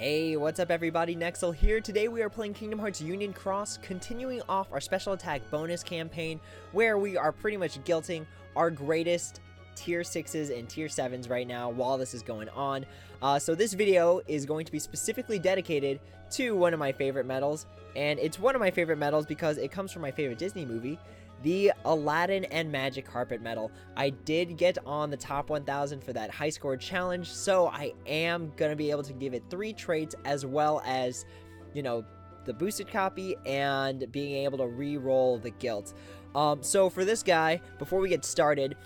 Hey, what's up everybody, Nexel here. Today we are playing Kingdom Hearts Union Cross, continuing off our special attack bonus campaign, where we are pretty much guilting our greatest tier 6s and tier 7s right now while this is going on. So this video is going to be specifically dedicated to one of my favorite medals, and it's one of my favorite medals because it comes from my favorite Disney movie, the Aladdin and Magic Carpet medal. I did get on the top 1000 for that high score challenge, so I am going to be able to give it 3 traits as well as, you know, the boosted copy and being able to re-roll the guilt. So for this guy, before we get started,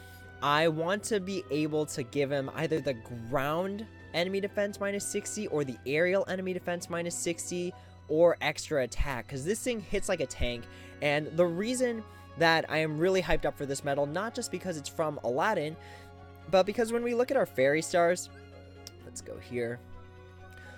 I want to be able to give him either the ground enemy defense minus 60 or the aerial enemy defense minus 60 or extra attack, because this thing hits like a tank. And the reason that I am really hyped up for this medal, not just because it's from Aladdin, but because when we look at our fairy stars, let's go here.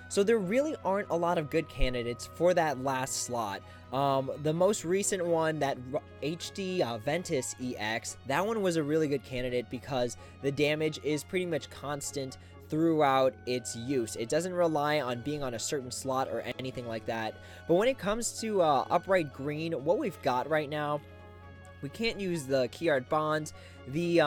So there really aren't a lot of good candidates for that last slot. The most recent one, that HD Ventus EX, that one was a really good candidate because the damage is pretty much constant throughout its use. It doesn't rely on being on a certain slot or anything like that. But when it comes to upright green, what we've got right now, we can't use the key art bonds. The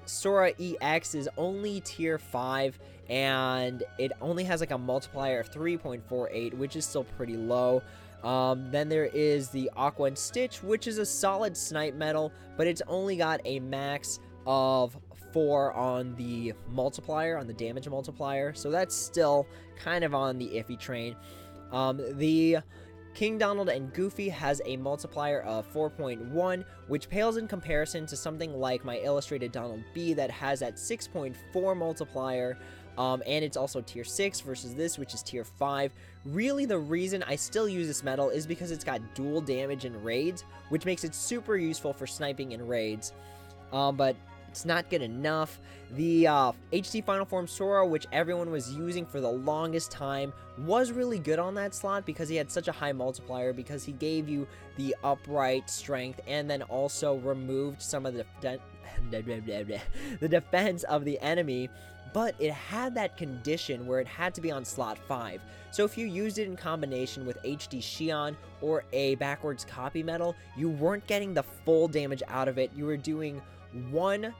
Sora EX is only tier 5, and it only has like a multiplier of 3.48, which is still pretty low. Then there is the Aqua and Stitch, which is a solid snipe medal, but it's only got a max of 4 on the multiplier, on the damage multiplier, so that's still kind of on the iffy train. The King Donald and Goofy has a multiplier of 4.1, which pales in comparison to something like my illustrated Donald B that has that 6.4 multiplier, and it's also tier 6 versus this, which is tier 5. Really, the reason I still use this medal is because it's got dual damage in raids, which makes it super useful for sniping in raids. But it's not good enough. The HD Final Form Sora, which everyone was using for the longest time, was really good on that slot because he had such a high multiplier, because he gave you the upright strength and then also removed some of the defense of the enemy. But it had that condition where it had to be on slot 5. So if you used it in combination with HD Xion or a backwards copy medal, you weren't getting the full damage out of it. You were doing one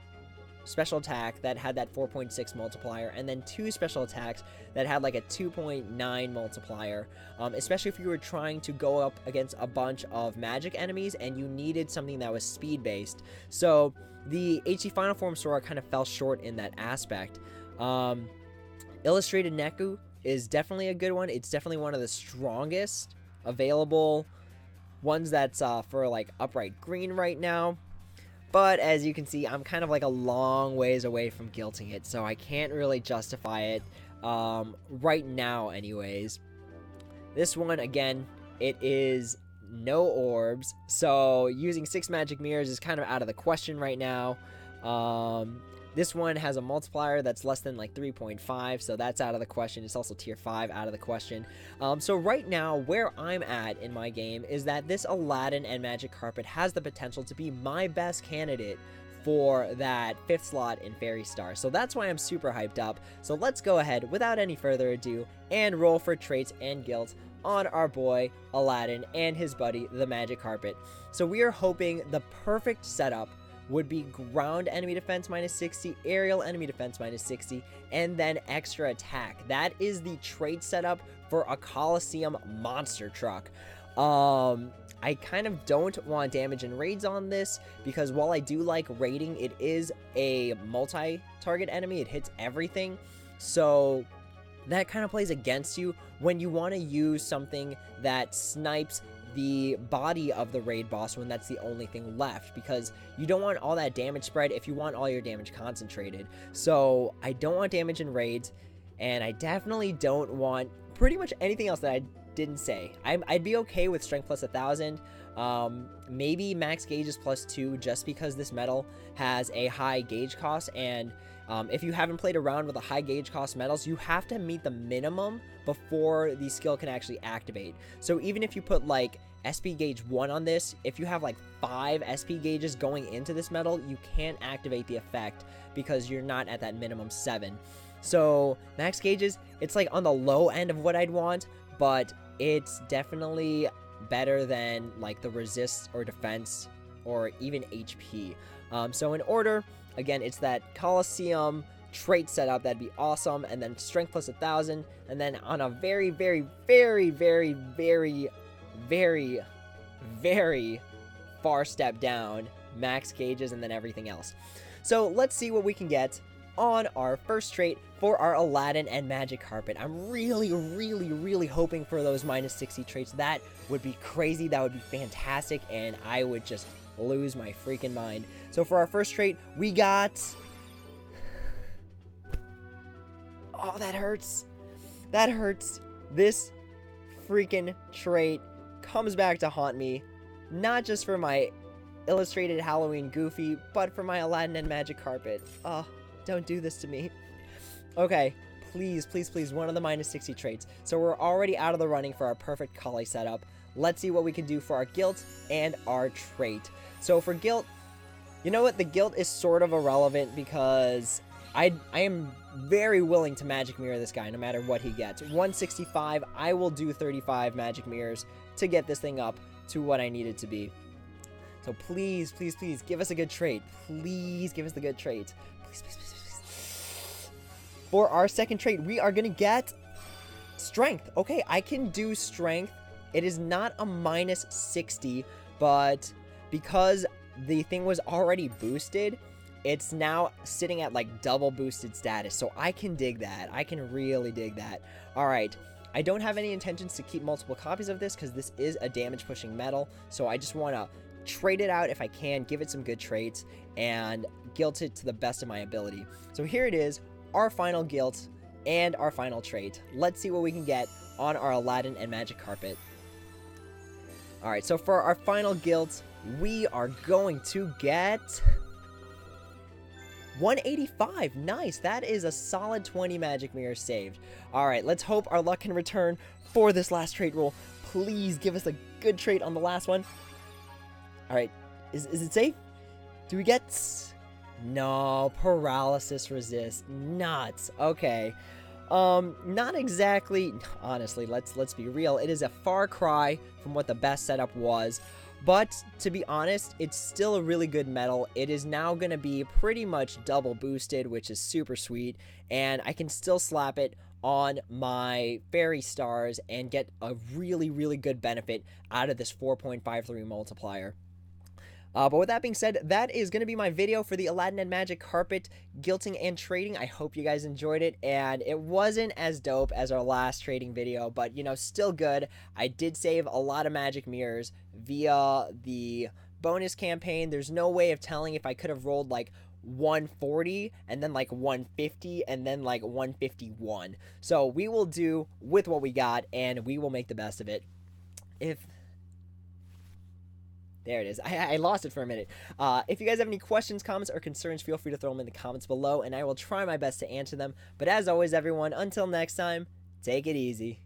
special attack that had that 4.6 multiplier, and then 2 special attacks that had like a 2.9 multiplier, especially if you were trying to go up against a bunch of magic enemies and you needed something that was speed based. So the HD Final Form Sora kind of fell short in that aspect. Illustrated Neku is definitely a good one. It's definitely one of the strongest available ones that's for like upright green right now. But as you can see, I'm kind of like a long ways away from guilting it, so I can't really justify it right now anyways. This one, again, it is no orbs, so using 6 magic mirrors is kind of out of the question right now. This one has a multiplier that's less than like 3.5, so that's out of the question. It's also tier 5, out of the question. So right now, where I'm at in my game is that this Aladdin and Magic Carpet has the potential to be my best candidate for that 5th slot in Fairy Star. So that's why I'm super hyped up. So let's go ahead, without any further ado, and roll for traits and guilt on our boy Aladdin and his buddy, the Magic Carpet. So we are hoping the perfect setup would be ground enemy defense minus 60, aerial enemy defense minus 60, and then extra attack. That is the trait setup for a Coliseum monster truck. I kind of don't want damage and raids on this, because while I do like raiding, it is a multi-target enemy. It hits everything, so that kind of plays against you when you want to use something that snipes the body of the raid boss when that's the only thing left, because you don't want all that damage spread if you want all your damage concentrated. So I don't want damage in raids, and I definitely don't want pretty much anything else that I didn't say. I'd be okay with strength plus 1000, maybe max gauges plus 2, just because this medal has a high gauge cost, and if you haven't played around with the high gauge cost medals, you have to meet the minimum before the skill can actually activate. So even if you put like SP gauge 1 on this, if you have like 5 SP gauges going into this medal, you can't activate the effect because you're not at that minimum 7. So max gauges, it's like on the low end of what I'd want, but it's definitely better than like the resist or defense or even HP. So in order, again, it's that Coliseum trait setup, that'd be awesome, and then strength plus 1,000, and then on a very, very, very, very, very, very, very far step down, max gauges, and then everything else. So let's see what we can get on our first trait for our Aladdin and Magic Carpet. I'm really, really, really hoping for those minus 60 traits. That would be crazy. That would be fantastic, and I would just lose my freaking mind. So for our first trait, we got... Oh, that hurts. That hurts. This freaking trait comes back to haunt me, not just for my illustrated Halloween Goofy, but for my Aladdin and Magic Carpet. Oh, don't do this to me. Okay, please, please, please, one of the minus 60 traits. So we're already out of the running for our perfect Collie setup. Let's see what we can do for our guilt and our trait. So for guilt, you know what? The guilt is sort of irrelevant because I am very willing to magic mirror this guy no matter what he gets. 165, I will do 35 magic mirrors to get this thing up to what I need it to be. So please, please, please, give us a good trait. Please give us the good trait. Please, please, please, please. For our second trait, we are going to get strength. Okay, I can do strength. It is not a minus 60, but because the thing was already boosted, it's now sitting at like double boosted status. So I can dig that. I can really dig that. All right. I don't have any intentions to keep multiple copies of this because this is a damage pushing metal. So I just want to trade it out if I can, give it some good traits, and guilt it to the best of my ability. So here it is, our final guilt and our final trait. Let's see what we can get on our Aladdin and Magic Carpet. Alright, so for our final guilt, we are going to get 185. Nice, that is a solid 20 magic mirrors saved. Alright, let's hope our luck can return for this last trait roll. Please give us a good trait on the last one. Alright, is it safe? Do we get... No, paralysis resist. Nuts. Okay. Not exactly... Honestly, let's be real. It is a far cry from what the best setup was. But, to be honest, it's still a really good metal. It is now going to be pretty much double boosted, which is super sweet. And I can still slap it on my fairy stars and get a really, really good benefit out of this 4.53 multiplier. But with that being said, that is going to be my video for the Aladdin and Magic Carpet guilting and trading. I hope you guys enjoyed it, and it wasn't as dope as our last trading video, but, you know, still good. I did save a lot of magic mirrors via the bonus campaign. There's no way of telling if I could have rolled, like, 140 and then like 150 and then like 151. So we will do with what we got, and we will make the best of it. There it is. I lost it for a minute. If you guys have any questions, comments, or concerns, feel free to throw them in the comments below, and I will try my best to answer them. But as always, everyone, until next time, take it easy.